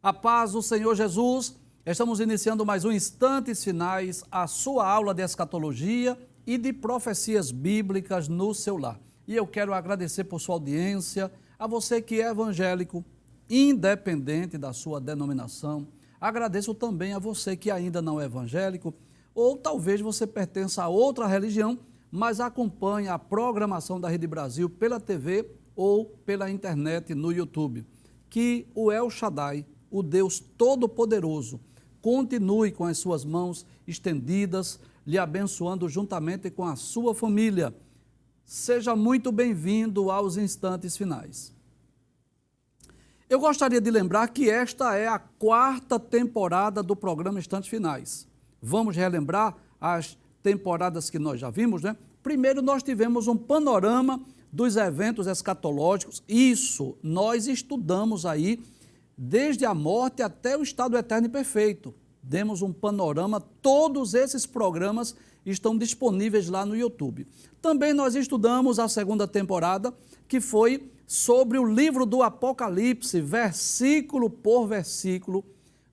A paz do Senhor Jesus, estamos iniciando mais um Instantes Finais, a sua aula de escatologia e de profecias bíblicas no seu lar. E eu quero agradecer por sua audiência, a você que é evangélico, independente da sua denominação. Agradeço também a você que ainda não é evangélico, ou talvez você pertença a outra religião, mas acompanhe a programação da Rede Brasil pela TV ou pela internet no YouTube. Que o El Shaddai, o Deus Todo-Poderoso, continue com as suas mãos estendidas, lhe abençoando juntamente com a sua família. Seja muito bem-vindo aos Instantes Finais. Eu gostaria de lembrar que esta é a 4ª temporada do programa Instantes Finais. Vamos relembrar as temporadas que nós já vimos, né? Primeiro nós tivemos um panorama dos eventos escatológicos. Isso, nós estudamos aí desde a morte até o estado eterno e perfeito. Demos um panorama, todos esses programas estão disponíveis lá no YouTube. Também nós estudamos a 2ª temporada, que foi sobre o livro do Apocalipse, versículo por versículo.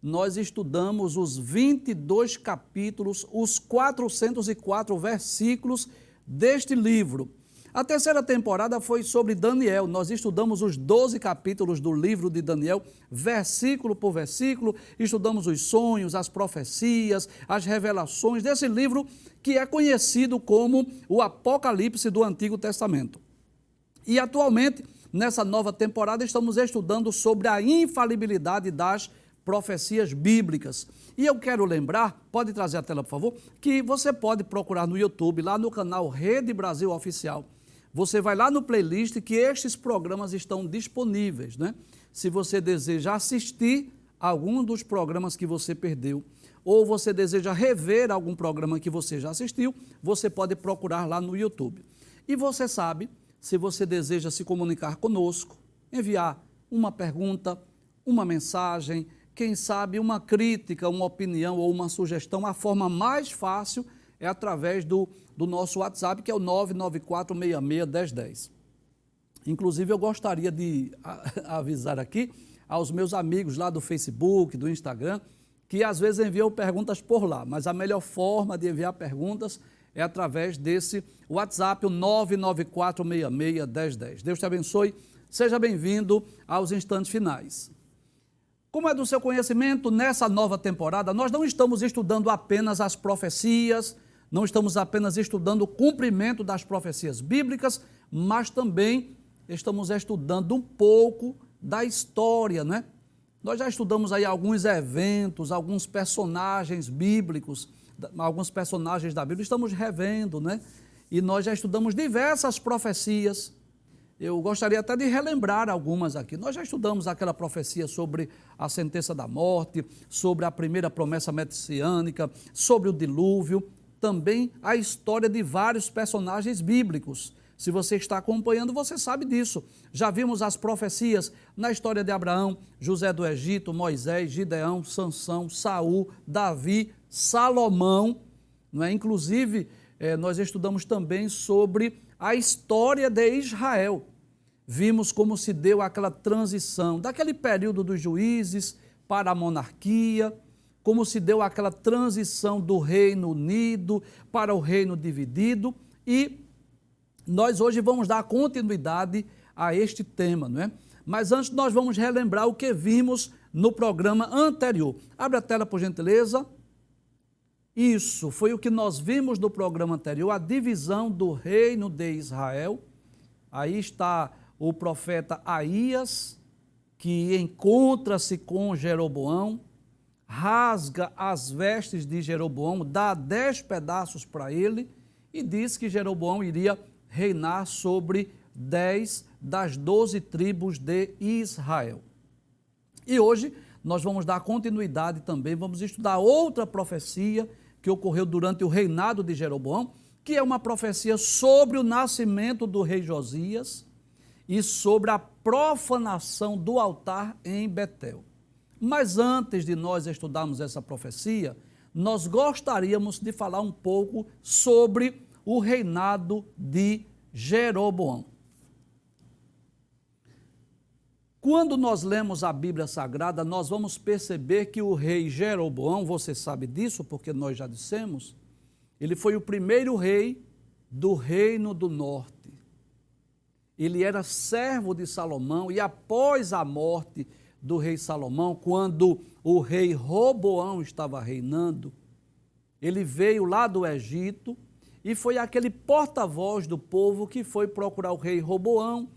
Nós estudamos os 22 capítulos, os 404 versículos deste livro. A 3ª temporada foi sobre Daniel. Nós estudamos os 12 capítulos do livro de Daniel, versículo por versículo, estudamos os sonhos, as profecias, as revelações desse livro que é conhecido como o Apocalipse do Antigo Testamento. E atualmente, nessa nova temporada, estamos estudando sobre a infalibilidade das profecias bíblicas. E eu quero lembrar, pode trazer a tela, por favor, que você pode procurar no YouTube, lá no canal Rede Brasil Oficial. Você vai lá no playlist que estes programas estão disponíveis, né? Se você deseja assistir algum dos programas que você perdeu, ou você deseja rever algum programa que você já assistiu, você pode procurar lá no YouTube. E você sabe, se você deseja se comunicar conosco, enviar uma pergunta, uma mensagem, quem sabe uma crítica, uma opinião ou uma sugestão, a forma mais fácil é através do nosso WhatsApp, que é o 994661010. Inclusive, eu gostaria de avisar aqui aos meus amigos lá do Facebook, do Instagram, que às vezes enviam perguntas por lá, mas a melhor forma de enviar perguntas é através desse WhatsApp, o 994661010. Deus te abençoe, seja bem-vindo aos Instantes Finais. Como é do seu conhecimento, nessa nova temporada, nós não estamos estudando apenas as profecias, não estamos apenas estudando o cumprimento das profecias bíblicas, mas também estamos estudando um pouco da história, né? Nós já estudamos aí alguns eventos, alguns personagens bíblicos, alguns personagens da Bíblia, estamos revendo, né? E nós já estudamos diversas profecias. Eu gostaria até de relembrar algumas aqui. Nós já estudamos aquela profecia sobre a sentença da morte, sobre a primeira promessa messiânica, sobre o dilúvio, também a história de vários personagens bíblicos. Se você está acompanhando, você sabe disso. Já vimos as profecias na história de Abraão, José do Egito, Moisés, Gideão, Sansão, Saul, Davi, Salomão, não é? Inclusive, nós estudamos também sobre a história de Israel. Vimos como se deu aquela transição daquele período dos juízes para a monarquia, como se deu aquela transição do Reino Unido para o Reino Dividido, e nós hoje vamos dar continuidade a este tema, não é? Mas antes nós vamos relembrar o que vimos no programa anterior. Abre a tela, por gentileza. Isso foi o que nós vimos no programa anterior, a divisão do reino de Israel. Aí está o profeta Aías, que encontra-se com Jeroboão, rasga as vestes de Jeroboão, dá 10 pedaços para ele e diz que Jeroboão iria reinar sobre 10 das 12 tribos de Israel. E hoje nós vamos dar continuidade também, vamos estudar outra profecia que ocorreu durante o reinado de Jeroboão, que é uma profecia sobre o nascimento do rei Josias e sobre a profanação do altar em Betel. Mas antes de nós estudarmos essa profecia, nós gostaríamos de falar um pouco sobre o reinado de Jeroboão. Quando nós lemos a Bíblia Sagrada, nós vamos perceber que o rei Jeroboão, você sabe disso porque nós já dissemos, ele foi o primeiro rei do Reino do Norte. Ele era servo de Salomão e após a morte do rei Salomão, quando o rei Roboão estava reinando, ele veio lá do Egito e foi aquele porta-voz do povo que foi procurar o rei Roboão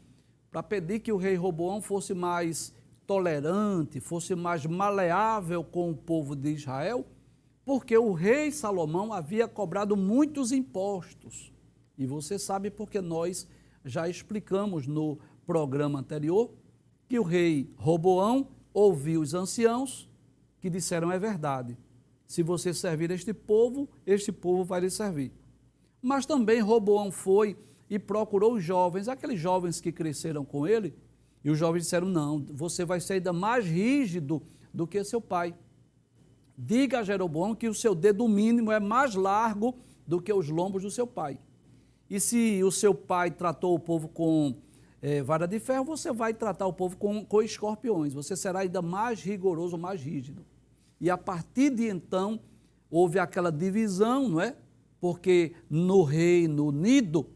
para pedir que o rei Roboão fosse mais tolerante, fosse mais maleável com o povo de Israel, porque o rei Salomão havia cobrado muitos impostos. E você sabe porque nós já explicamos no programa anterior que o rei Roboão ouviu os anciãos que disseram: é verdade, se você servir este povo vai lhe servir. Mas também Roboão foi e procurou os jovens, aqueles jovens que cresceram com ele, e os jovens disseram: não, você vai ser ainda mais rígido do que seu pai. Diga a Jeroboão que o seu dedo mínimo é mais largo do que os lombos do seu pai. E se o seu pai tratou o povo com vara de ferro, você vai tratar o povo com escorpiões. Você será ainda mais rigoroso, mais rígido. E a partir de então, houve aquela divisão, não é? Porque no Reino Unido,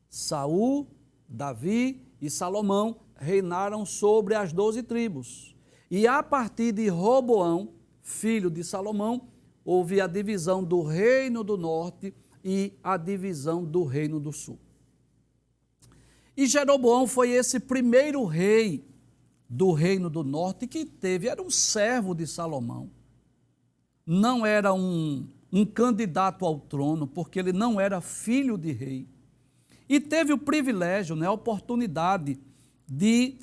Saul, Davi e Salomão reinaram sobre as 12 tribos. E a partir de Roboão, filho de Salomão, houve a divisão do Reino do Norte e a divisão do Reino do Sul. E Jeroboão foi esse primeiro rei do Reino do Norte que era um servo de Salomão. Não era um candidato ao trono, porque ele não era filho de rei. E teve o privilégio, a oportunidade de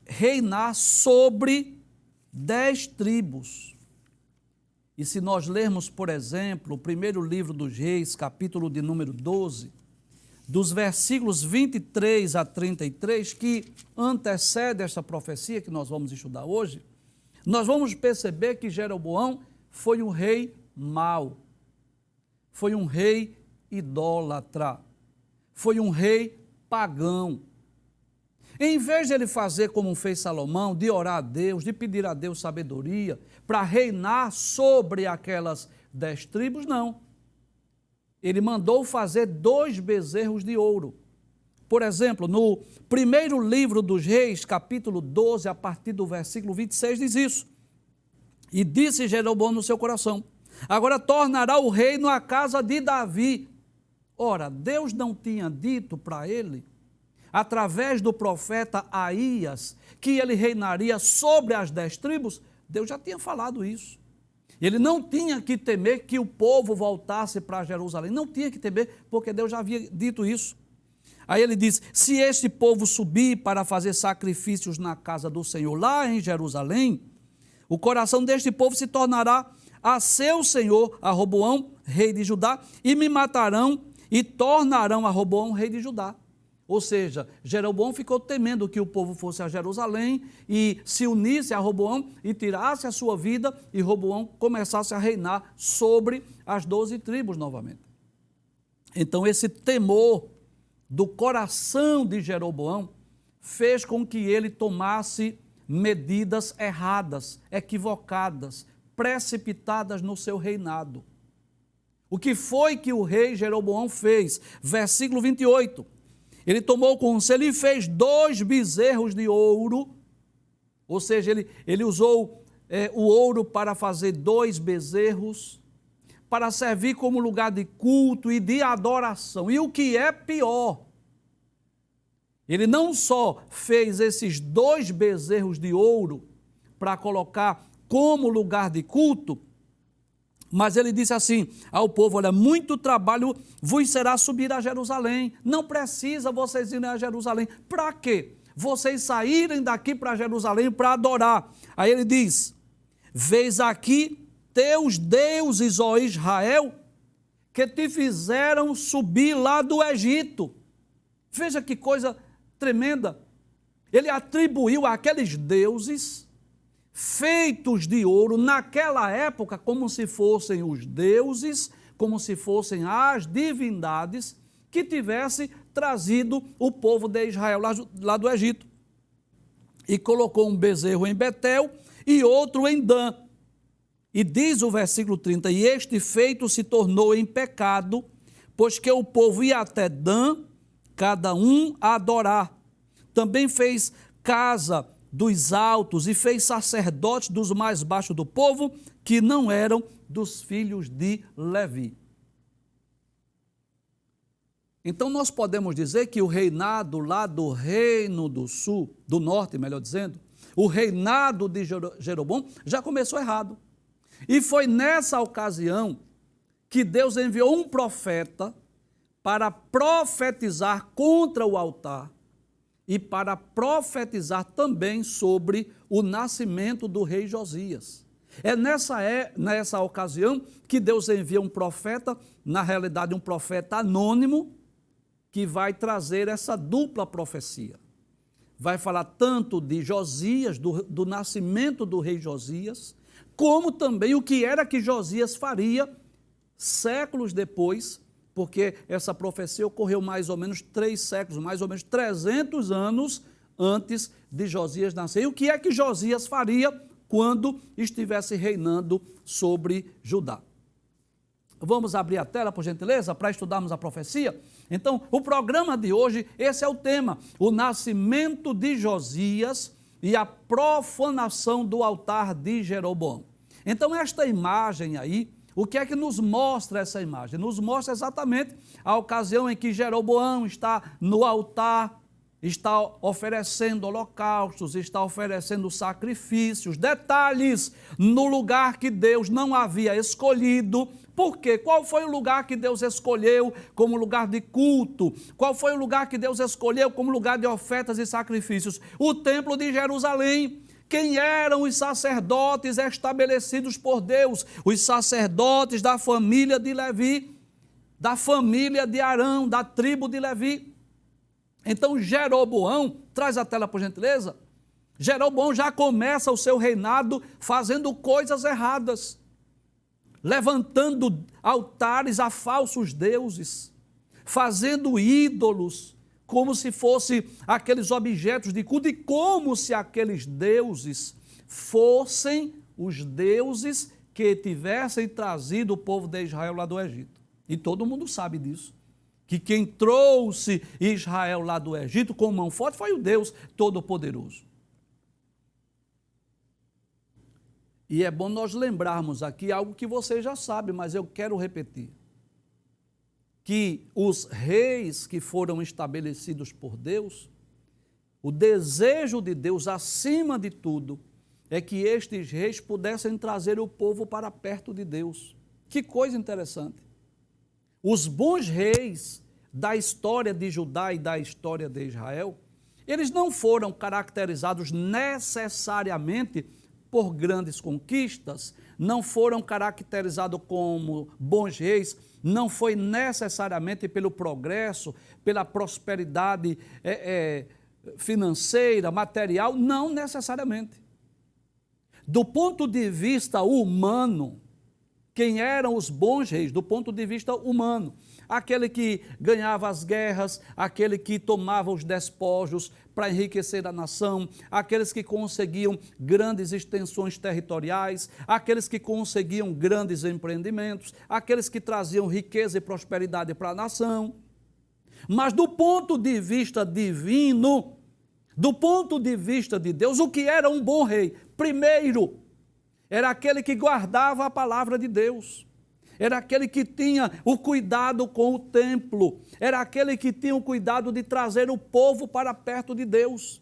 reinar sobre 10 tribos. E se nós lermos, por exemplo, o primeiro livro dos Reis, capítulo de número 12, dos versículos 23 a 33, que antecede esta profecia que nós vamos estudar hoje, nós vamos perceber que Jeroboão foi um rei mau, foi um rei idólatra, foi um rei pagão. Em vez de ele fazer como fez Salomão, de orar a Deus, de pedir a Deus sabedoria para reinar sobre aquelas 10 tribos, não. Ele mandou fazer 2 bezerros de ouro. Por exemplo, no primeiro livro dos Reis, capítulo 12, a partir do versículo 26, diz isso. E disse Jeroboão no seu coração: agora tornará o reino à casa de Davi. Ora, Deus não tinha dito para ele, através do profeta Aías, que ele reinaria sobre as 10 tribos? Deus já tinha falado isso. Ele não tinha que temer que o povo voltasse para Jerusalém, não tinha que temer, porque Deus já havia dito isso. Aí ele diz: se este povo subir para fazer sacrifícios na casa do Senhor, lá em Jerusalém, o coração deste povo se tornará a seu senhor, a Roboão, rei de Judá, e me matarão e tornarão a Roboão, rei de Judá. Ou seja, Jeroboão ficou temendo que o povo fosse a Jerusalém e se unisse a Roboão e tirasse a sua vida e Roboão começasse a reinar sobre as 12 tribos novamente. Então esse temor do coração de Jeroboão fez com que ele tomasse medidas erradas, equivocadas, precipitadas no seu reinado. O que foi que o rei Jeroboão fez? Versículo 28. Ele tomou conselho e fez 2 bezerros de ouro, ou seja, ele usou o ouro para fazer 2 bezerros, para servir como lugar de culto e de adoração. E o que é pior, ele não só fez esses 2 bezerros de ouro para colocar como lugar de culto, mas ele disse assim ao povo: olha, muito trabalho vos será subir a Jerusalém, não precisa vocês irem a Jerusalém. Para quê? Vocês saírem daqui para Jerusalém para adorar. Aí ele diz: vês aqui teus deuses, ó Israel, que te fizeram subir lá do Egito. Veja que coisa tremenda. Ele atribuiu àqueles deuses feitos de ouro, naquela época, como se fossem os deuses, como se fossem as divindades que tivesse trazido o povo de Israel lá do Egito. e colocou um bezerro em Betel e outro em Dan. E diz o versículo 30, e este feito se tornou em pecado, pois que o povo ia até Dan, cada um a adorar. Também fez casa dos altos e fez sacerdotes dos mais baixos do povo, que não eram dos filhos de Levi. Então nós podemos dizer que o reinado lá do reino do sul, do norte, melhor dizendo, o reinado de Jeroboão já começou errado. E foi nessa ocasião que Deus enviou um profeta para profetizar contra o altar e para profetizar também sobre o nascimento do rei Josias. É nessa ocasião que Deus envia um profeta, na realidade um profeta anônimo, que vai trazer essa dupla profecia. Vai falar tanto de Josias, do nascimento do rei Josias, como também o que era que Josias faria séculos depois, porque essa profecia ocorreu mais ou menos 3 séculos, mais ou menos 300 anos antes de Josias nascer. E o que é que Josias faria quando estivesse reinando sobre Judá? Vamos abrir a tela, por gentileza, para estudarmos a profecia? Então, o programa de hoje, esse é o tema, o nascimento de Josias e a profanação do altar de Jeroboão. Então, esta imagem aí, o que é que nos mostra essa imagem? Nos mostra exatamente a ocasião em que Jeroboão está no altar, está oferecendo holocaustos, está oferecendo sacrifícios, detalhes, no lugar que Deus não havia escolhido. Por quê? Qual foi o lugar que Deus escolheu como lugar de culto? Qual foi o lugar que Deus escolheu como lugar de ofertas e sacrifícios? O Templo de Jerusalém. Quem eram os sacerdotes estabelecidos por Deus? Os sacerdotes da família de Levi, da família de Arão, da tribo de Levi. Então Jeroboão, traz a tela por gentileza, Jeroboão já começa o seu reinado fazendo coisas erradas, levantando altares a falsos deuses, fazendo ídolos, como se fossem aqueles objetos de culto, e como se aqueles deuses fossem os deuses que tivessem trazido o povo de Israel lá do Egito. E todo mundo sabe disso, que quem trouxe Israel lá do Egito com mão forte foi o Deus Todo-Poderoso. E é bom nós lembrarmos aqui algo que você já sabe, mas eu quero repetir. Que os reis que foram estabelecidos por Deus, o desejo de Deus acima de tudo é que estes reis pudessem trazer o povo para perto de Deus. Que coisa interessante. Os bons reis da história de Judá e da história de Israel, eles não foram caracterizados necessariamente por grandes conquistas, não foram caracterizados como bons reis, não foi necessariamente pelo progresso, pela prosperidade financeira, material, não necessariamente. Do ponto de vista humano, quem eram os bons reis? Do ponto de vista humano, aquele que ganhava as guerras, aquele que tomava os despojos para enriquecer a nação, aqueles que conseguiam grandes extensões territoriais, aqueles que conseguiam grandes empreendimentos, aqueles que traziam riqueza e prosperidade para a nação. Mas do ponto de vista divino, do ponto de vista de Deus, o que era um bom rei? Primeiro, era aquele que guardava a palavra de Deus. Era aquele que tinha o cuidado com o templo, era aquele que tinha o cuidado de trazer o povo para perto de Deus.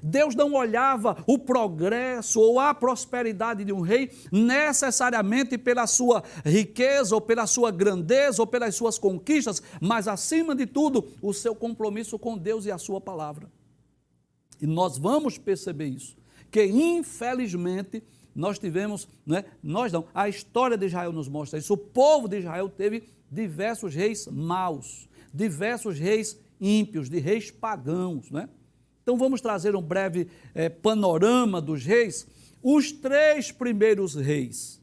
Deus não olhava o progresso ou a prosperidade de um rei necessariamente pela sua riqueza ou pela sua grandeza ou pelas suas conquistas, mas acima de tudo o seu compromisso com Deus e a sua palavra. E nós vamos perceber isso, que infelizmente nós tivemos, a história de Israel nos mostra isso. O povo de Israel teve diversos reis maus, diversos reis ímpios, de reis pagãos, Então vamos trazer um breve panorama dos reis. Os 3 primeiros reis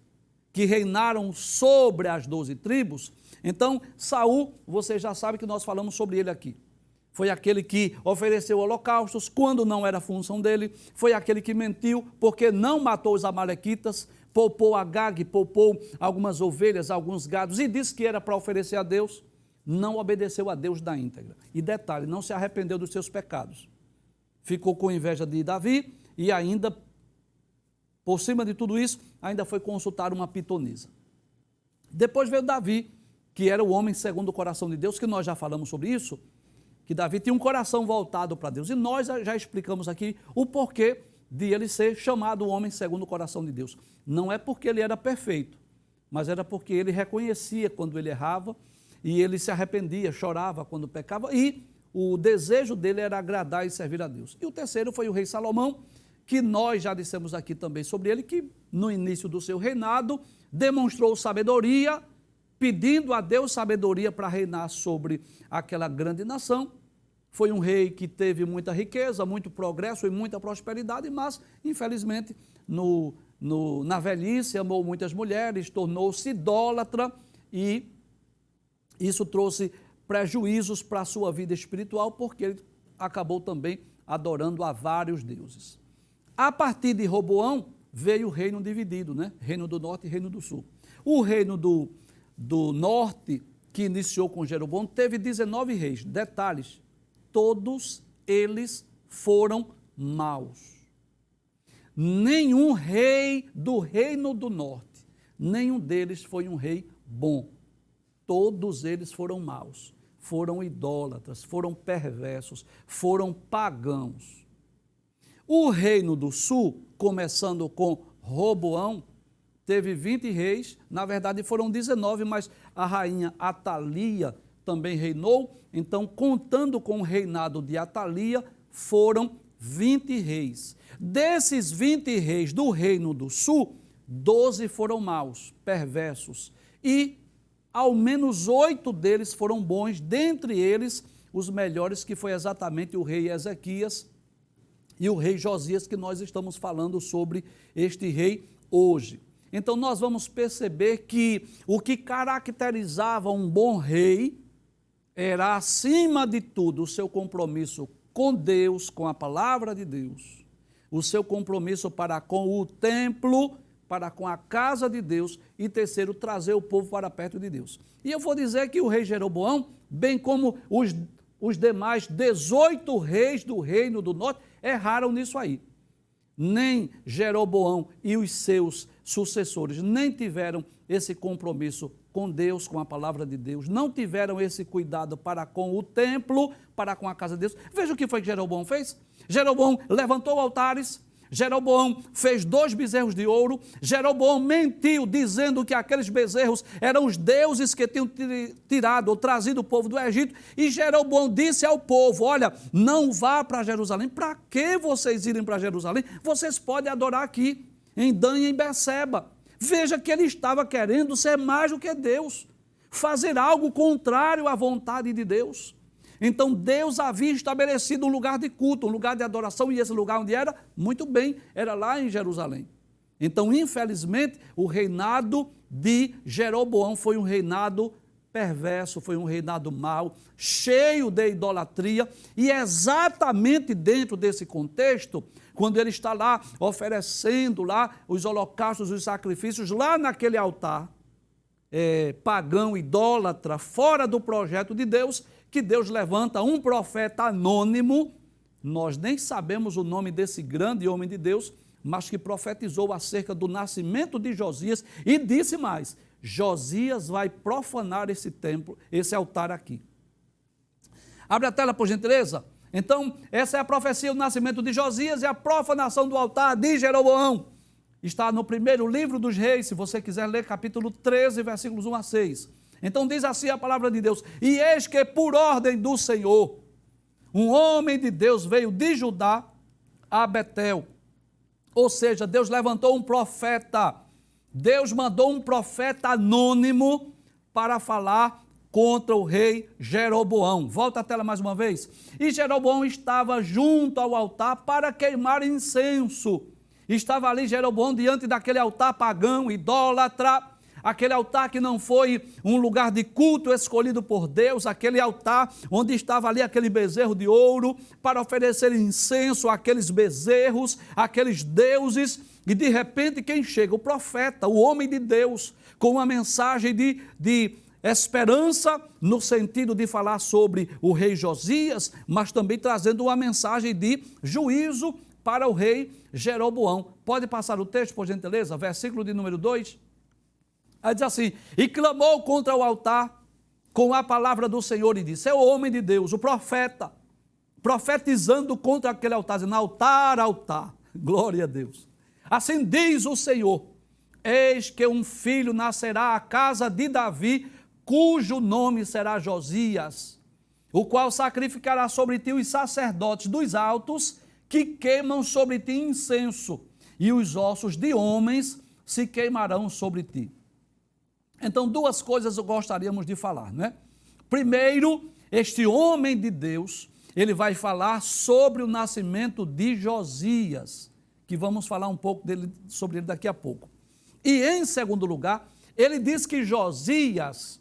que reinaram sobre as 12 tribos, então Saul, você já sabe que nós falamos sobre ele aqui. foi aquele que ofereceu holocaustos quando não era função dele, foi aquele que mentiu porque não matou os amalequitas, poupou Agag, poupou algumas ovelhas, alguns gados e disse que era para oferecer a Deus, não obedeceu a Deus da íntegra. E detalhe, não se arrependeu dos seus pecados. Ficou com inveja de Davi e ainda, por cima de tudo isso, ainda foi consultar uma pitonisa. Depois veio Davi, que era o homem segundo o coração de Deus, que nós já falamos sobre isso, que Davi tinha um coração voltado para Deus. E nós já explicamos aqui o porquê de ele ser chamado o homem segundo o coração de Deus. Não é porque ele era perfeito, mas era porque ele reconhecia quando ele errava e ele se arrependia, chorava quando pecava e o desejo dele era agradar e servir a Deus. E o terceiro foi o rei Salomão, que nós já dissemos aqui também sobre ele, que no início do seu reinado demonstrou sabedoria, pedindo a Deus sabedoria para reinar sobre aquela grande nação. Foi um rei que teve muita riqueza, muito progresso e muita prosperidade, mas, infelizmente, na velhice, amou muitas mulheres, tornou-se idólatra e isso trouxe prejuízos para a sua vida espiritual, porque ele acabou também adorando a vários deuses. A partir de Roboão, veio o reino dividido, né? Reino do norte e reino do sul. O reino do norte, que iniciou com Jeroboão, teve 19 reis. Detalhes, todos eles foram maus. Nenhum rei do reino do norte, nenhum deles foi um rei bom. Todos eles foram maus, foram idólatras, foram perversos, foram pagãos. O reino do sul, começando com Roboão, teve 20 reis, na verdade foram 19, mas a rainha Atalia também reinou, então contando com o reinado de Atalia, foram 20 reis. Desses 20 reis do reino do sul, 12 foram maus, perversos, e ao menos 8 deles foram bons, dentre eles os melhores, que foi exatamente o rei Ezequias e o rei Josias, que nós estamos falando sobre este rei hoje. Então nós vamos perceber que o que caracterizava um bom rei era, acima de tudo, o seu compromisso com Deus, com a palavra de Deus, o seu compromisso para com o templo, para com a casa de Deus e, terceiro, trazer o povo para perto de Deus. E eu vou dizer que o rei Jeroboão, bem como os demais 18 reis do reino do norte, erraram nisso aí. Nem Jeroboão e os seus sucessores nem tiveram esse compromisso com Deus, com a palavra de Deus, não tiveram esse cuidado para com o templo, para com a casa de Deus. Veja o que foi que Jeroboão fez. Jeroboão levantou altares, Jeroboão fez 2 bezerros de ouro, Jeroboão mentiu dizendo que aqueles bezerros eram os deuses que tinham tirado ou trazido o povo do Egito, e Jeroboão disse ao povo: olha, não vá para Jerusalém. Para que vocês irem para Jerusalém? Vocês podem adorar aqui, em Dan e em Berseba. Veja que ele estava querendo ser mais do que Deus, fazer algo contrário à vontade de Deus. Então Deus havia estabelecido um lugar de culto, um lugar de adoração, e esse lugar onde era? Muito bem, era lá em Jerusalém. Então, infelizmente, o reinado de Jeroboão foi um reinado perverso, foi um reinado mau, cheio de idolatria, e exatamente dentro desse contexto, quando ele está lá oferecendo lá os holocaustos, os sacrifícios, lá naquele altar pagão, idólatra, fora do projeto de Deus, que Deus levanta um profeta anônimo, nós nem sabemos o nome desse grande homem de Deus, mas que profetizou acerca do nascimento de Josias e disse mais: Josias vai profanar esse templo, esse altar aqui. Abre a tela, por gentileza. Então, essa é a profecia do nascimento de Josias e a profanação do altar de Jeroboão. Está no primeiro livro dos reis, se você quiser ler, capítulo 13, versículos 1 a 6. Então diz assim a palavra de Deus: e eis que por ordem do Senhor, um homem de Deus veio de Judá a Betel. Ou seja, Deus levantou um profeta, Deus mandou um profeta anônimo para falar contra o rei Jeroboão. Volta a tela mais uma vez. E Jeroboão estava junto ao altar para queimar incenso. Estava ali Jeroboão diante daquele altar pagão, idólatra. aquele altar que não foi um lugar de culto escolhido por Deus, aquele altar onde estava ali aquele bezerro de ouro para oferecer incenso àqueles bezerros, àqueles deuses, e de repente quem chega? O profeta, o homem de Deus, com uma mensagem de esperança, no sentido de falar sobre o rei Josias, mas também trazendo uma mensagem de juízo para o rei Jeroboão. Pode passar o texto, por gentileza? Versículo de número 2. Aí diz assim: e clamou contra o altar com a palavra do Senhor e disse, é o homem de Deus, o profeta, profetizando contra aquele altar, dizendo, altar, altar, glória a Deus. Assim diz o Senhor, eis que um filho nascerá à casa de Davi, cujo nome será Josias, o qual sacrificará sobre ti os sacerdotes dos altos, que queimam sobre ti incenso, e os ossos de homens se queimarão sobre ti. Então, duas coisas gostaríamos de falar, né? Primeiro, este homem de Deus, ele vai falar sobre o nascimento de Josias, que vamos falar um pouco sobre ele daqui a pouco. E em segundo lugar, ele diz que Josias,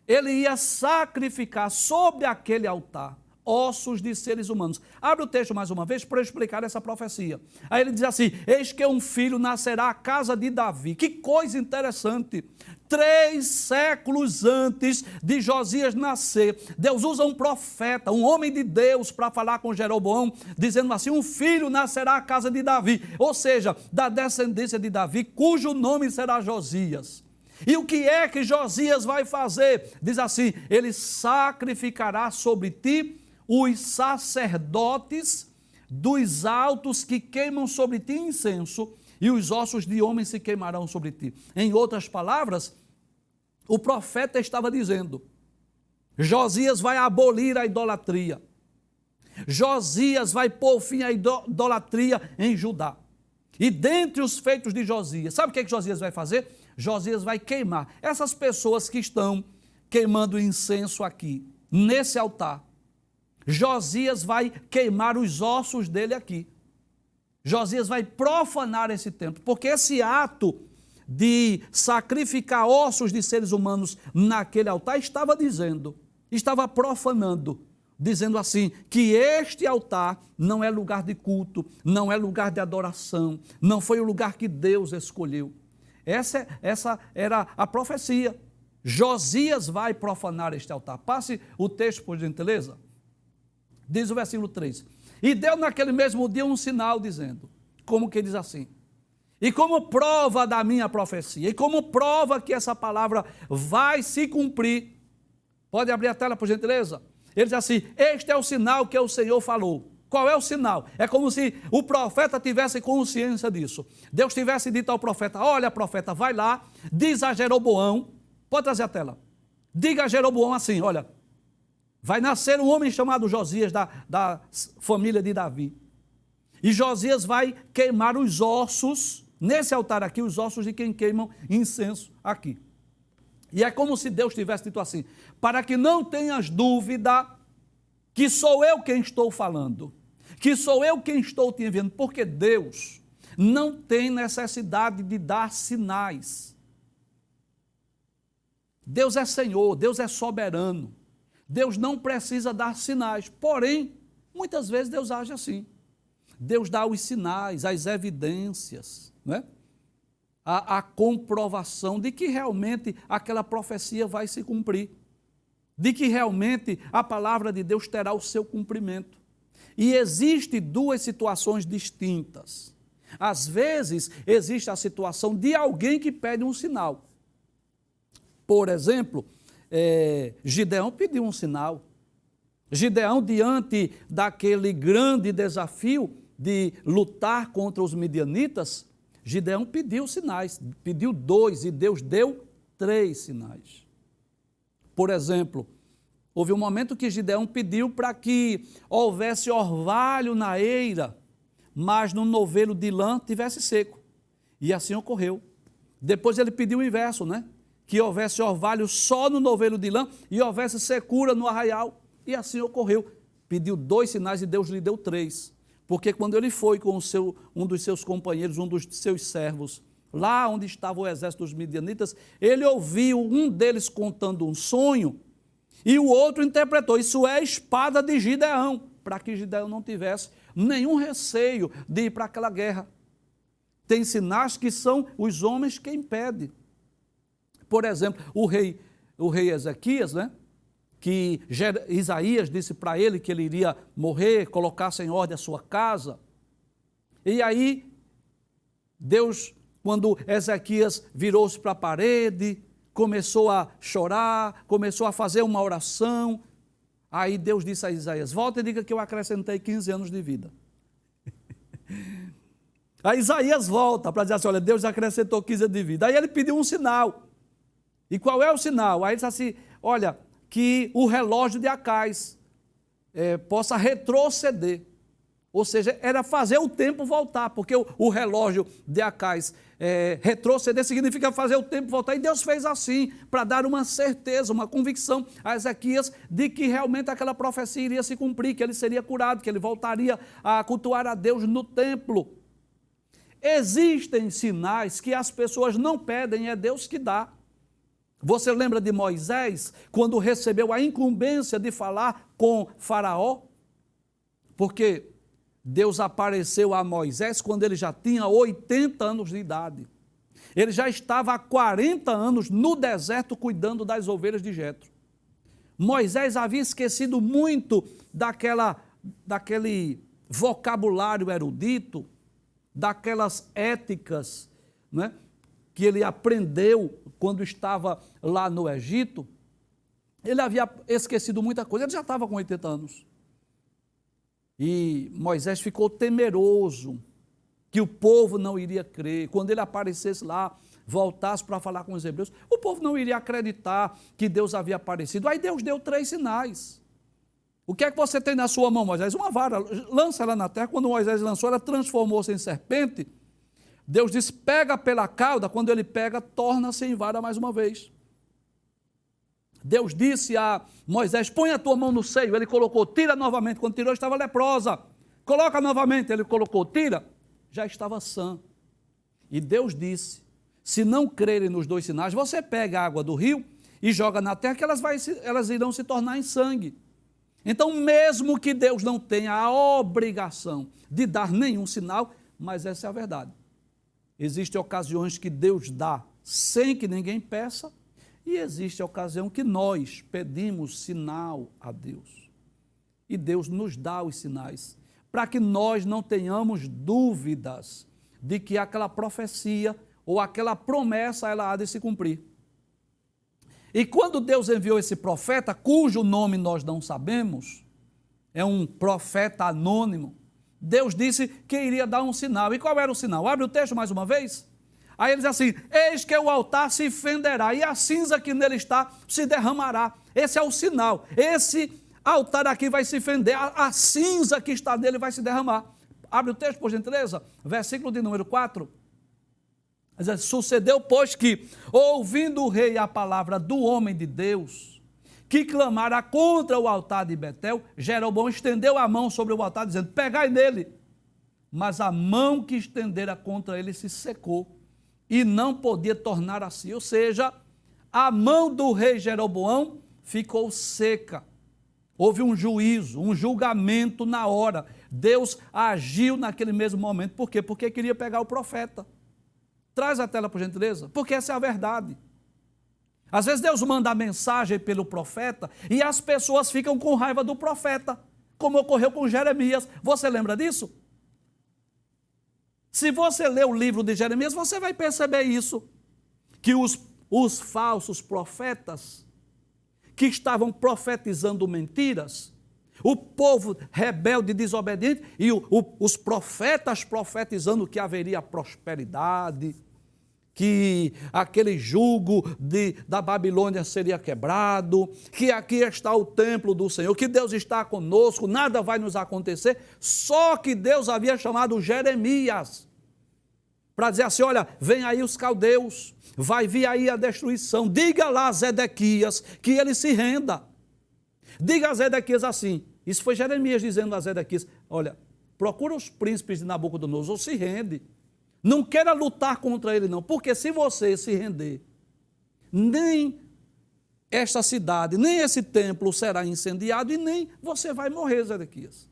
ele ia sacrificar sobre aquele altar ossos de seres humanos. Abre o texto mais uma vez para eu explicar essa profecia. Aí ele diz assim, eis que um filho nascerá à casa de Davi. Que coisa interessante. 3 séculos antes de Josias nascer, Deus usa um profeta, um homem de Deus, para falar com Jeroboão, dizendo assim, um filho nascerá à casa de Davi, ou seja, da descendência de Davi, cujo nome será Josias. E o que é que Josias vai fazer? Diz assim, ele sacrificará sobre ti os sacerdotes dos altos que queimam sobre ti incenso, e os ossos de homens se queimarão sobre ti. Em outras palavras, o profeta estava dizendo, Josias vai abolir a idolatria. Josias vai pôr fim à idolatria em Judá. E dentre os feitos de Josias, sabe o que Josias vai fazer? Josias vai queimar. Essas pessoas que estão queimando incenso aqui, nesse altar, Josias vai queimar os ossos dele aqui. Josias vai profanar esse templo, porque esse ato de sacrificar ossos de seres humanos naquele altar estava profanando, dizendo assim, que este altar não é lugar de culto, não é lugar de adoração, não foi o lugar que Deus escolheu. Essa era a profecia. Josias vai profanar este altar. Passe o texto, por gentileza. Diz o versículo 3. E deu naquele mesmo dia um sinal, dizendo, como que diz assim, e como prova da minha profecia, e como prova que essa palavra vai se cumprir, pode abrir a tela, por gentileza? Ele diz assim, este é o sinal que o Senhor falou. Qual é o sinal? É como se o profeta tivesse consciência disso. Deus tivesse dito ao profeta, olha profeta, vai lá, diz a Jeroboão, pode trazer a tela, diga a Jeroboão assim, olha, vai nascer um homem chamado Josias da família de Davi. E Josias vai queimar os ossos, nesse altar aqui, os ossos de quem queimam incenso aqui. E é como se Deus tivesse dito assim, para que não tenhas dúvida que sou eu quem estou falando, que sou eu quem estou te enviando, porque Deus não tem necessidade de dar sinais. Deus é Senhor, Deus é soberano. Deus não precisa dar sinais, porém, muitas vezes Deus age assim. Deus dá os sinais, as evidências, não é? A comprovação de que realmente aquela profecia vai se cumprir, de que realmente a palavra de Deus terá o seu cumprimento. E existem duas situações distintas. Às vezes, existe a situação de alguém que pede um sinal. Por exemplo, Gideão pediu um sinal. Gideão, diante daquele grande desafio de lutar contra os midianitas, Gideão pediu sinais, pediu 2 e Deus deu 3 sinais. Por exemplo, houve um momento que Gideão pediu para que houvesse orvalho na eira, mas no novelo de lã tivesse seco. E assim ocorreu. Depois ele pediu o inverso, né? Que houvesse orvalho só no novelo de lã e houvesse secura no arraial. E assim ocorreu. Pediu 2 sinais e Deus lhe deu 3. Porque quando ele foi com um dos seus companheiros, um dos seus servos, lá onde estava o exército dos midianitas, ele ouviu um deles contando um sonho e o outro interpretou, isso é a espada de Gideão, para que Gideão não tivesse nenhum receio de ir para aquela guerra. Tem sinais que são os homens que impedem. Por exemplo, o rei Ezequias, né? Que Isaías disse para ele que ele iria morrer, colocasse em ordem a sua casa. E aí, Deus, quando Ezequias virou-se para a parede, começou a chorar, começou a fazer uma oração, aí Deus disse a Isaías, volta e diga que eu acrescentei 15 anos de vida. Aí Isaías volta para dizer assim, olha, Deus acrescentou 15 anos de vida. Aí ele pediu um sinal. E qual é o sinal? Aí ele disse assim, olha, que o relógio de Acais possa retroceder. Ou seja, era fazer o tempo voltar, porque o relógio de Acais retroceder significa fazer o tempo voltar. E Deus fez assim, para dar uma certeza, uma convicção a Ezequias de que realmente aquela profecia iria se cumprir, que ele seria curado, que ele voltaria a cultuar a Deus no templo. Existem sinais que as pessoas não pedem, é Deus que dá. Você lembra de Moisés, quando recebeu a incumbência de falar com Faraó? Porque Deus apareceu a Moisés quando ele já tinha 80 anos de idade. Ele já estava há 40 anos no deserto cuidando das ovelhas de Jetro. Moisés havia esquecido muito daquele vocabulário erudito, daquelas éticas, né, que ele aprendeu quando estava lá no Egito. Ele havia esquecido muita coisa, ele já estava com 80 anos. E Moisés ficou temeroso que o povo não iria crer. Quando ele aparecesse lá, voltasse para falar com os hebreus, o povo não iria acreditar que Deus havia aparecido. Aí Deus deu 3 sinais. O que é que você tem na sua mão, Moisés? Uma vara, lança ela na terra. Quando Moisés lançou, ela transformou-se em serpente. Deus disse, pega pela cauda. Quando ele pega, torna-se em vara mais uma vez. Deus disse a Moisés, põe a tua mão no seio. Ele colocou, tira novamente. Quando tirou, estava leprosa. Coloca novamente. Ele colocou, tira. Já estava sã. E Deus disse, se não crerem nos 2 sinais, você pega a água do rio e joga na terra, que elas irão se tornar em sangue. Então, mesmo que Deus não tenha a obrigação de dar nenhum sinal, mas essa é a verdade. Existem ocasiões que Deus dá sem que ninguém peça, e existe a ocasião que nós pedimos sinal a Deus. E Deus nos dá os sinais, para que nós não tenhamos dúvidas de que aquela profecia ou aquela promessa ela há de se cumprir. E quando Deus enviou esse profeta, cujo nome nós não sabemos, é um profeta anônimo, Deus disse que iria dar um sinal. E qual era o sinal? Abre o texto mais uma vez. Aí ele diz assim, eis que o altar se fenderá e a cinza que nele está se derramará. Esse é o sinal. Esse altar aqui vai se fender, a cinza que está nele vai se derramar. Abre o texto, por gentileza, versículo de número 4. Sucedeu, pois, que, ouvindo o rei a palavra do homem de Deus, que clamara contra o altar de Betel, Jeroboão estendeu a mão sobre o altar, dizendo, pegai nele. Mas a mão que estendera contra ele se secou, e não podia tornar a si. Ou seja, a mão do rei Jeroboão ficou seca. Houve um juízo, um julgamento na hora. Deus agiu naquele mesmo momento. Por quê? Porque queria pegar o profeta. Traz a tela, por gentileza, porque essa é a verdade. Às vezes Deus manda a mensagem pelo profeta e as pessoas ficam com raiva do profeta, como ocorreu com Jeremias. Você lembra disso? Se você ler o livro de Jeremias, você vai perceber isso, que os falsos profetas que estavam profetizando mentiras, o povo rebelde e desobediente, e os profetas profetizando que haveria prosperidade, que aquele jugo da Babilônia seria quebrado, que aqui está o templo do Senhor, que Deus está conosco, nada vai nos acontecer. Só que Deus havia chamado Jeremias para dizer assim, olha, vem aí os caldeus, vai vir aí a destruição, diga lá a Zedequias que ele se renda. Diga a Zedequias assim, isso foi Jeremias dizendo a Zedequias, olha, procura os príncipes de Nabucodonosor, se rende. Não queira lutar contra ele, não, porque se você se render, nem esta cidade, nem esse templo será incendiado e nem você vai morrer, Zedequias.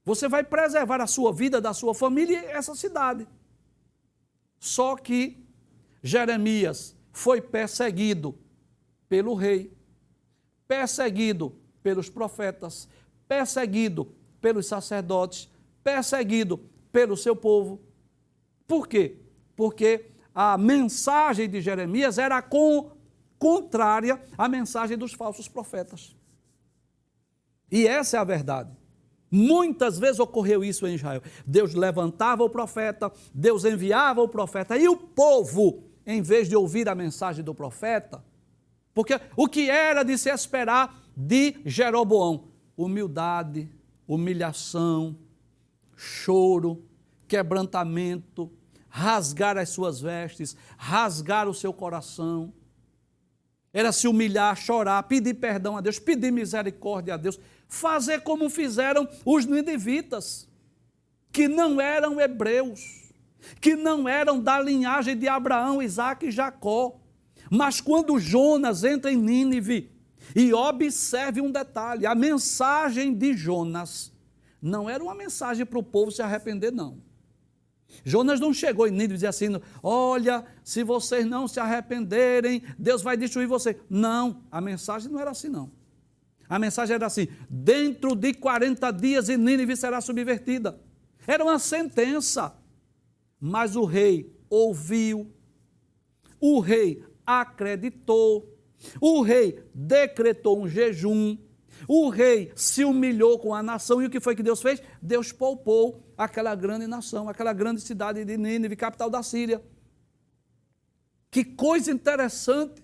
Você vai preservar a sua vida, da sua família e essa cidade. Só que Jeremias foi perseguido pelo rei, perseguido pelos profetas, perseguido pelos sacerdotes, perseguido pelo seu povo. Por quê? Porque a mensagem de Jeremias era contrária à mensagem dos falsos profetas. E essa é a verdade. Muitas vezes ocorreu isso em Israel. Deus levantava o profeta, Deus enviava o profeta, e o povo, em vez de ouvir a mensagem do profeta, porque o que era de se esperar de Jeroboão? Humildade, humilhação, choro, quebrantamento, rasgar as suas vestes, rasgar o seu coração. Era se humilhar, chorar, pedir perdão a Deus, pedir misericórdia a Deus, fazer como fizeram os ninivitas, que não eram hebreus, que não eram da linhagem de Abraão, Isaque e Jacó. Mas quando Jonas entra em Nínive, e observe um detalhe, a mensagem de Jonas não era uma mensagem para o povo se arrepender, não. Jonas não chegou em Nínive e dizia assim, olha, se vocês não se arrependerem, Deus vai destruir vocês. Não, a mensagem não era assim, não. A mensagem era assim, dentro de 40 dias Nínive será subvertida. Era uma sentença. Mas o rei ouviu, o rei acreditou, o rei decretou um jejum, o rei se humilhou com a nação, e o que foi que Deus fez? Deus poupou aquela grande nação, aquela grande cidade de Nínive, capital da Síria. Que coisa interessante!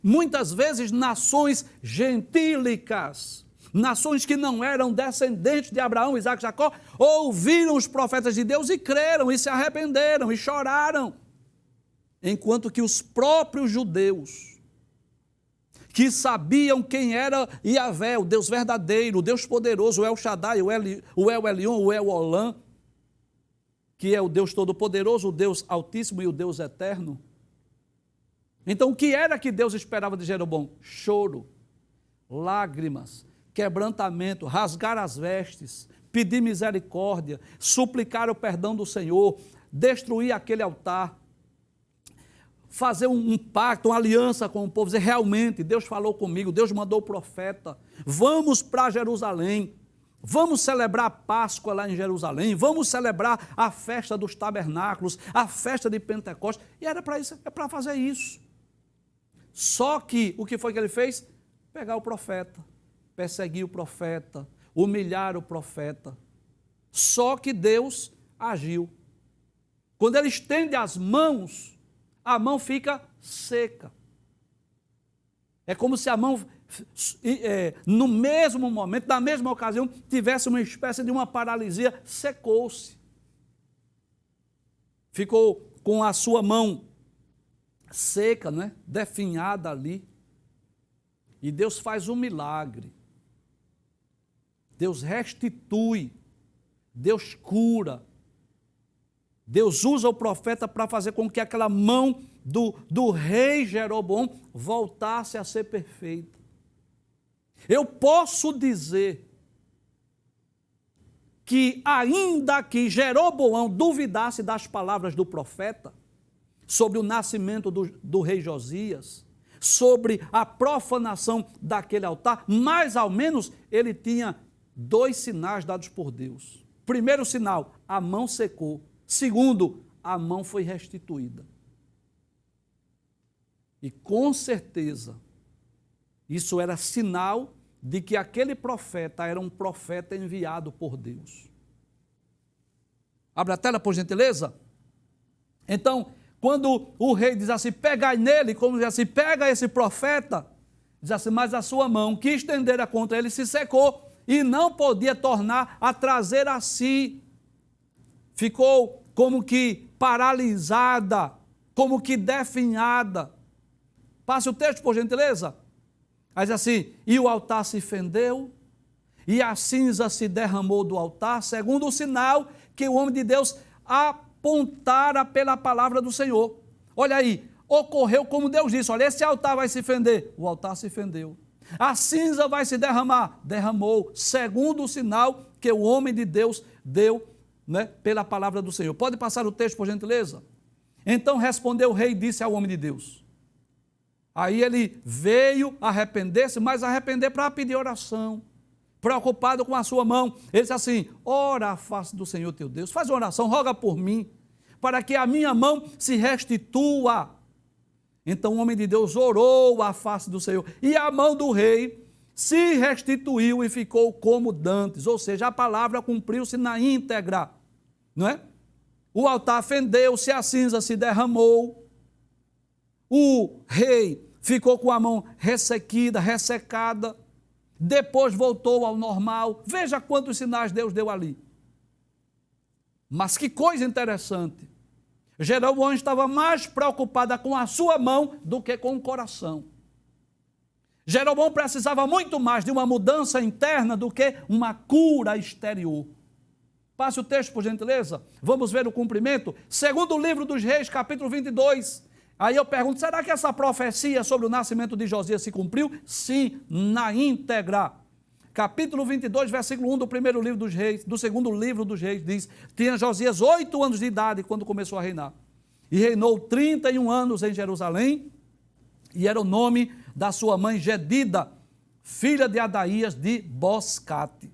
Muitas vezes nações gentílicas, nações que não eram descendentes de Abraão, Isaque e Jacó, ouviram os profetas de Deus e creram, e se arrependeram, e choraram. Enquanto que os próprios judeus, que sabiam quem era Yahvé, o Deus verdadeiro, o Deus poderoso, o El Shaddai, o El Elyon, o El Olam, que é o Deus todo-poderoso, o Deus altíssimo e o Deus eterno. Então, o que era que Deus esperava de Jeroboão? Choro, lágrimas, quebrantamento, rasgar as vestes, pedir misericórdia, suplicar o perdão do Senhor, destruir aquele altar, fazer um pacto, uma aliança com o povo, dizer, realmente, Deus falou comigo, Deus mandou o profeta, vamos para Jerusalém, vamos celebrar a Páscoa lá em Jerusalém, vamos celebrar a festa dos tabernáculos, a festa de Pentecostes, e era para isso, é para fazer isso. Só que, o que foi que ele fez? Pegar o profeta, perseguir o profeta, humilhar o profeta. Só que Deus agiu. Quando ele estende as mãos, a mão fica seca. É como se a mão, no mesmo momento, na mesma ocasião, tivesse uma espécie de uma paralisia, secou-se. Ficou com a sua mão seca, né? Definhada ali. E Deus faz um milagre. Deus restitui. Deus cura. Deus usa o profeta para fazer com que aquela mão do rei Jeroboão voltasse a ser perfeita. Eu posso dizer que ainda que Jeroboão duvidasse das palavras do profeta, sobre o nascimento do rei Josias, sobre a profanação daquele altar, mais ou menos ele tinha 2 sinais dados por Deus. Primeiro sinal, a mão secou. Segundo, a mão foi restituída. E com certeza, isso era sinal de que aquele profeta era um profeta enviado por Deus. Abre a tela, por gentileza. Então, quando o rei diz assim, pegai nele, como diz assim, pega esse profeta, diz assim, mas a sua mão que estendera contra ele se secou e não podia tornar a trazer a si. Ficou como que paralisada, como que definhada. Passe o texto, por gentileza. Aí diz assim, e o altar se fendeu, e a cinza se derramou do altar, segundo o sinal que o homem de Deus apontara pela palavra do Senhor. Olha aí, ocorreu como Deus disse, olha, esse altar vai se fender. O altar se fendeu. A cinza vai se derramar. Derramou, segundo o sinal que o homem de Deus deu, né, pela palavra do Senhor. Pode passar o texto, por gentileza? Então respondeu o rei e disse ao homem de Deus. Aí ele veio arrepender-se, mas arrepender para pedir oração, preocupado com a sua mão. Ele disse assim, ora a face do Senhor teu Deus, faz uma oração, roga por mim, para que a minha mão se restitua. Então o homem de Deus orou à face do Senhor, e a mão do rei se restituiu e ficou como dantes, ou seja, a palavra cumpriu-se na íntegra, não é? O altar fendeu-se, a cinza se derramou, o rei ficou com a mão ressequida, ressecada, depois voltou ao normal. Veja quantos sinais Deus deu ali. Mas que coisa interessante, Jeroboão estava mais preocupada com a sua mão do que com o coração. Jeroboão precisava muito mais de uma mudança interna do que uma cura exterior. Passe o texto, por gentileza. Vamos ver o cumprimento. Segundo o livro dos Reis, capítulo 22. Aí eu pergunto, será que essa profecia sobre o nascimento de Josias se cumpriu? Sim, na íntegra. Capítulo 22, versículo 1 do primeiro livro dos Reis, do segundo livro dos Reis, diz, tinha Josias 8 anos de idade quando começou a reinar. E reinou 31 anos em Jerusalém, e era o nome da sua mãe Gedida, filha de Adaías de Boscate.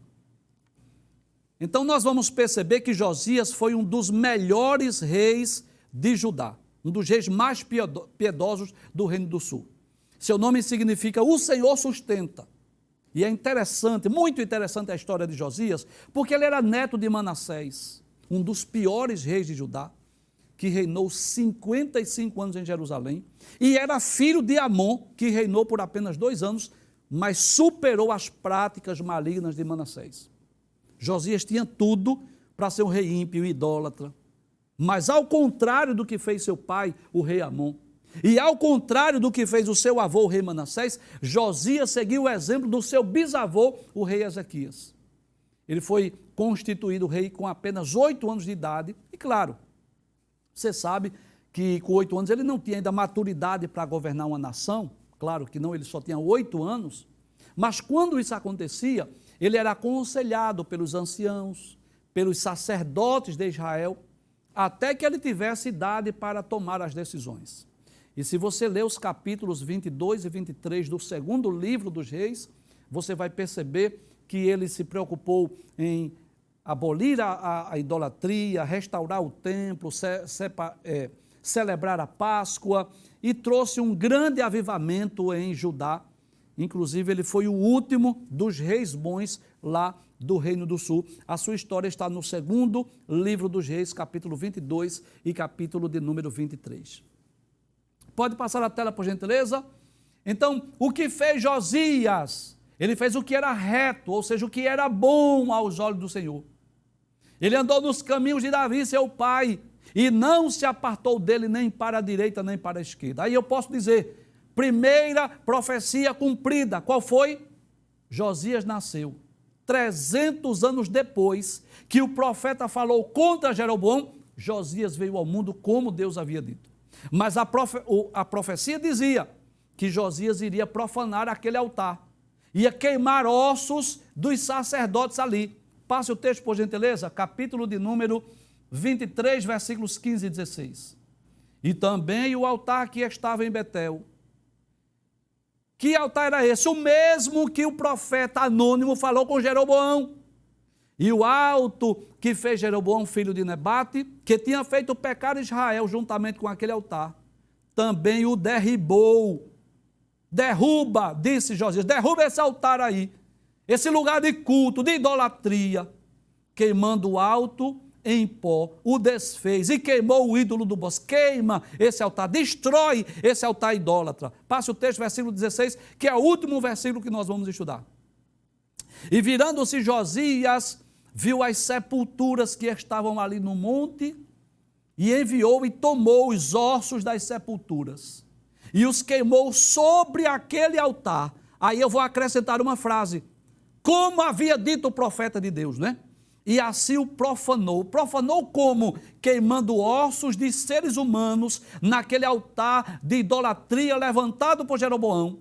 Então nós vamos perceber que Josias foi um dos melhores reis de Judá, um dos reis mais piedosos do Reino do Sul. Seu nome significa o Senhor sustenta. E é interessante, muito interessante a história de Josias, porque ele era neto de Manassés, um dos piores reis de Judá, que reinou 55 anos em Jerusalém, e era filho de Amon, que reinou por apenas 2 anos, mas superou as práticas malignas de Manassés. Josias tinha tudo para ser um rei ímpio e idólatra, mas ao contrário do que fez seu pai, o rei Amon, e ao contrário do que fez o seu avô, o rei Manassés, Josias seguiu o exemplo do seu bisavô, o rei Ezequias. Ele foi constituído rei com apenas 8 anos de idade, e claro, você sabe que com 8 anos ele não tinha ainda maturidade para governar uma nação, claro que não, ele só tinha 8 anos, mas quando isso acontecia, ele era aconselhado pelos anciãos, pelos sacerdotes de Israel, até que ele tivesse idade para tomar as decisões. E se você ler os capítulos 22 e 23 do segundo livro dos Reis, você vai perceber que ele se preocupou em abolir a idolatria, restaurar o templo, celebrar a Páscoa, e trouxe um grande avivamento em Judá. Inclusive, ele foi o último dos reis bons lá do Reino do Sul. A sua história está no segundo livro dos Reis, capítulo 22 e capítulo de número 23. Pode passar a tela, por gentileza? Então, o que fez Josias? Ele fez o que era reto, ou seja, o que era bom aos olhos do Senhor. Ele andou nos caminhos de Davi, seu pai, e não se apartou dele nem para a direita, nem para a esquerda. Aí eu posso dizer, primeira profecia cumprida, qual foi? Josias nasceu 300 anos depois que o profeta falou contra Jeroboão, Josias veio ao mundo como Deus havia dito. Mas a profecia dizia que Josias iria profanar aquele altar, ia queimar ossos dos sacerdotes ali. Passe o texto, por gentileza, capítulo de número 23, versículos 15 e 16. E também o altar que estava em Betel. Que altar era esse? O mesmo que o profeta anônimo falou com Jeroboão. E o alto que fez Jeroboão, filho de Nebate, que tinha feito pecar Israel juntamente com aquele altar, também o derribou. Derruba, disse Josias, derruba esse altar aí, esse lugar de culto, de idolatria, queimando o alto em pó, o desfez e queimou o ídolo do bosque. Queima esse altar, destrói esse altar idólatra. Passe o texto, versículo 16, que é o último versículo que nós vamos estudar. E virando-se Josias, viu as sepulturas que estavam ali no monte, e enviou e tomou os ossos das sepulturas, e os queimou sobre aquele altar. Aí eu vou acrescentar uma frase, como havia dito o profeta de Deus, né? e assim o profanou. Profanou como? Queimando ossos de seres humanos naquele altar de idolatria levantado por Jeroboão.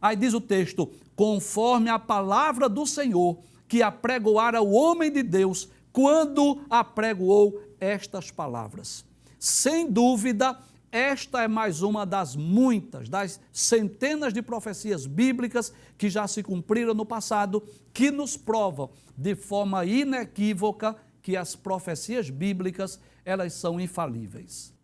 Aí diz o texto, conforme a palavra do Senhor, que apregoara o homem de Deus, quando apregoou estas palavras. Sem dúvida, esta é mais uma das muitas, das centenas de profecias bíblicas que já se cumpriram no passado, que nos provam de forma inequívoca que as profecias bíblicas, elas são infalíveis.